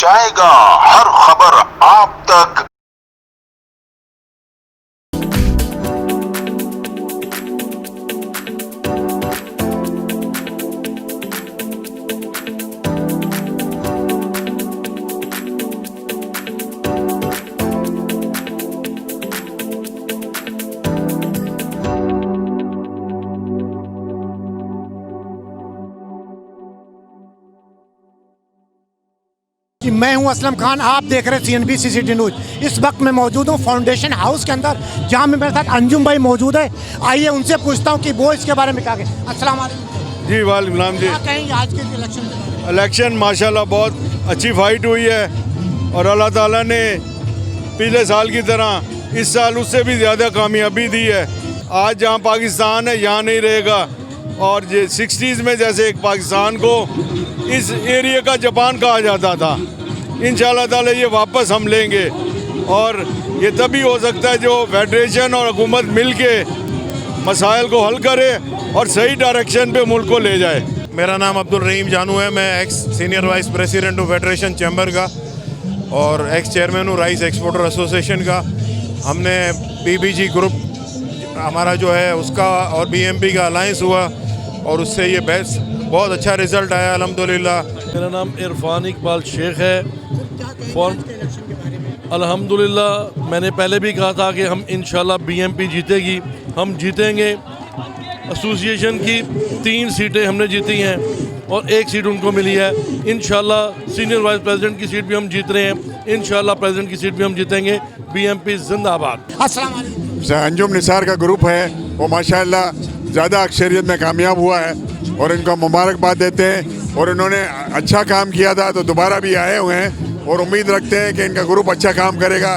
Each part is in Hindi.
पहुंचाएगा हर खबर आप तक। मैं हूं असलम खान, आप देख रहे हैं CNBC सिटी न्यूज। इस वक्त मैं मौजूद हूं फाउंडेशन हाउस के अंदर, जहां में मेरे साथ अंजुम भाई मौजूद है। आइए उनसे पूछता हूं कि वो इसके बारे में क्या कहें। अस्सलाम वालेकुम जी, वालेकुम सलाम जी। क्या कहेंगे आज के इलेक्शन के बारे में? इलेक्शन माशाल्लाह बहुत अच्छी फाइट हुई है और अल्लाह ताला ने पिछले साल की तरह इस साल उससे भी ज़्यादा कामयाबी दी है। आज जहां पाकिस्तान है यहाँ नहीं रहेगा, और ये 60s में जैसे एक पाकिस्तान को इस एरिया का जापान कहा जाता था, इंशाल्लाह ताला ये वापस हम लेंगे। और ये तभी हो सकता है जो फेडरेशन और हुकूमत मिल के मसाइल को हल करे और सही डायरेक्शन पे मुल्क को ले जाए। मेरा नाम अब्दुल रहीम जानू है। मैं एक्स सीनियर वाइस प्रेसिडेंट हूँ फेडरेशन चैम्बर का और एक्स चेयरमैन हूँ राइस एक्सपोर्टर एसोसिएशन का। हमने PBG ग्रुप हमारा जो है उसका और BMP का अलायंस हुआ और उससे ये बेस्ट बहुत अच्छा रिजल्ट आया अल्हम्दुलिल्लाह। मेरा नाम इरफान इकबाल शेख है। क्या कहेंगे आज के इलेक्शन के बारे में? अल्हम्दुलिल्लाह मैंने पहले भी कहा था कि हम इंशाल्लाह BMP जीतेगी, हम जीतेंगे। एसोसिएशन की 3 सीटें हमने जीती हैं और 1 सीट उनको मिली है। इंशाल्लाह सीनियर वाइस प्रेसिडेंट की सीट भी हम जीत रहे हैं, इंशाल्लाह प्रेसिडेंट की सीट भी हम जीतेंगे। BMP जिंदाबाद। अस्सलाम वालेकुम। अंजुम निसार का ग्रुप है वो माशाल्लाह ज़्यादा अक्सरियत में कामयाब हुआ है और इनको मुबारकबाद देते हैं। और इन्होंने अच्छा काम किया था तो दोबारा भी आए हुए हैं और उम्मीद रखते हैं कि इनका ग्रुप अच्छा काम करेगा।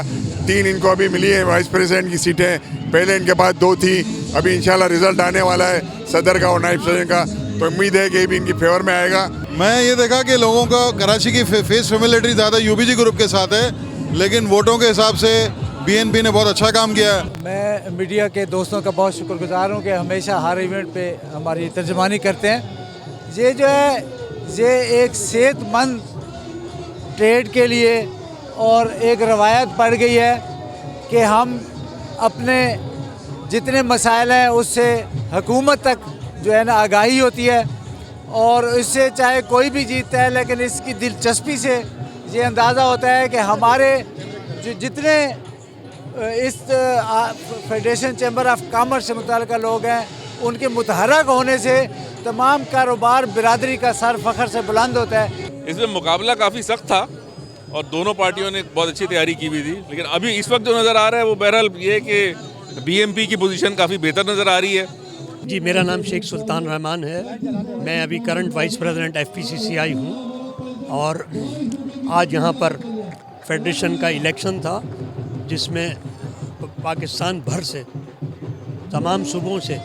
3 इनको अभी मिली है वाइस प्रेसिडेंट की सीटें, पहले इनके पास 2 थी। अभी इंशाल्लाह रिजल्ट आने वाला है सदर का और नायब सदर का, तो उम्मीद है कि भी इनकी फेवर में आएगा। मैं ये देखा कि लोगों का कराची की फेस फेमिलिटी ज़्यादा UBG ग्रुप के साथ है, लेकिन वोटों के हिसाब से BNP ने बहुत अच्छा काम किया है। मैं मीडिया के दोस्तों का बहुत शुक्रगुजार हूँ कि हमेशा हर इवेंट पे हमारी तर्जमानी करते हैं। ये जो है ये एक सेहतमंद ट्रेड के लिए और एक रवायत पड़ गई है कि हम अपने जितने मसाइल हैं उससे हुकूमत तक जो है ना आगाही होती है और इससे चाहे कोई भी जीतता है, लेकिन इसकी दिलचस्पी से ये अंदाज़ा होता है कि हमारे जो जितने इस फेडरेशन चैम्बर ऑफ कॉमर्स से मुताल्लिक़ लोग हैं उनके मुतहरक होने से तमाम कारोबार बिरादरी का सर फ़ख्र से बुलंद होता है। इसमें मुकाबला काफ़ी सख्त था और दोनों पार्टियों ने बहुत अच्छी तैयारी की हुई थी, लेकिन अभी इस वक्त जो नज़र आ रहा है वो बहरहाल ये कि BMP की पोजीशन काफ़ी बेहतर नज़र आ रही है। जी, मेरा नाम शेख सुल्तान रहमान है। मैं अभी करंट वाइस प्रेसिडेंट FPCCI हूँ और आज यहाँ पर फेडरेशन का इलेक्शन था जिसमें पाकिस्तान भर से तमाम सूबों से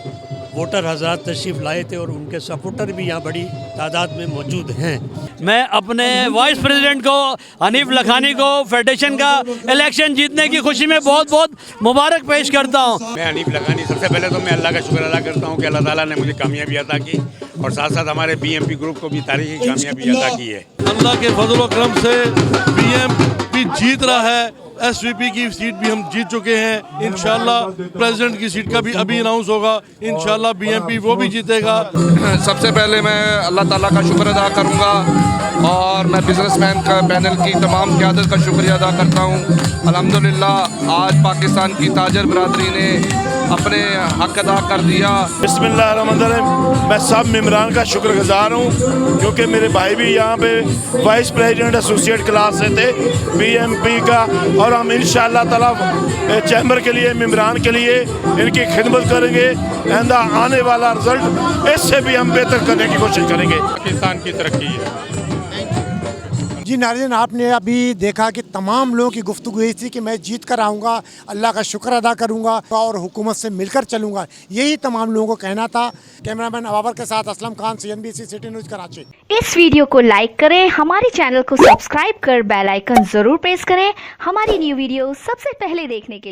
वोटर हज़रात तशरीफ़ लाए थे और उनके सपोर्टर भी यहाँ बड़ी तादाद में मौजूद हैं। मैं अपने वाइस प्रेसिडेंट को हनीफ लखानी को फेडरेशन का इलेक्शन जीतने की खुशी में बहुत बहुत मुबारक पेश करता हूँ। मैं हनीफ लखानी, सबसे पहले तो मैं अल्लाह का शुक्र अदा करता हूँ कि अल्लाह ताला ने मुझे कामयाबी अता की और साथ साथ हमारे BMP ग्रुप को भी तारीखी कामयाबी अता की है। अल्लाह के फजल व करम से BMP जीत रहा है। SVP की सीट भी हम जीत चुके हैं। इंशाल्लाह प्रेसिडेंट की सीट का भी अभी अनाउंस होगा, इंशाल्लाह BMP वो भी जीतेगा। सबसे पहले मैं अल्लाह ताला का शुक्र अदा करूंगा और मैं बिजनेसमैन का पैनल की तमाम क़यादत का शुक्रिया अदा करता हूं। अल्हम्दुलिल्लाह आज पाकिस्तान की ताजर बरादरी ने अपने हक अदा कर दिया। बिस्मिल्लाहिर्रहमानिर्रहीम। मैं सब मेम्बरान का शुक्रगुजार हूँ क्योंकि मेरे भाई भी यहाँ पे वाइस प्रेसिडेंट एसोसिएट क्लास से थे BMP का, और हम इंशाअल्लाह ताला चैम्बर के लिए मेम्बरान के लिए इनकी खिदमत करेंगे। आइंदा आने वाला रिजल्ट इससे भी हम बेहतर करने की कोशिश करेंगे। पाकिस्तान की तरक्की है। जी नाज़रीन, आपने अभी देखा कि तमाम लोगों की गुफ्तगू यही थी कि मैं जीत कर आऊँगा, अल्लाह का शुक्र अदा करूँगा और हुकूमत से मिलकर चलूँगा। यही तमाम लोगों को कहना था। कैमरामैन अबाबर के साथ Aslam Khan, CNBC city news Karachi. इस वीडियो को लाइक करें, हमारे चैनल को सब्सक्राइब कर बेल आइकन ज़रूर प्रेस करें हमारी न्यू वीडियो सबसे पहले देखने के लिए।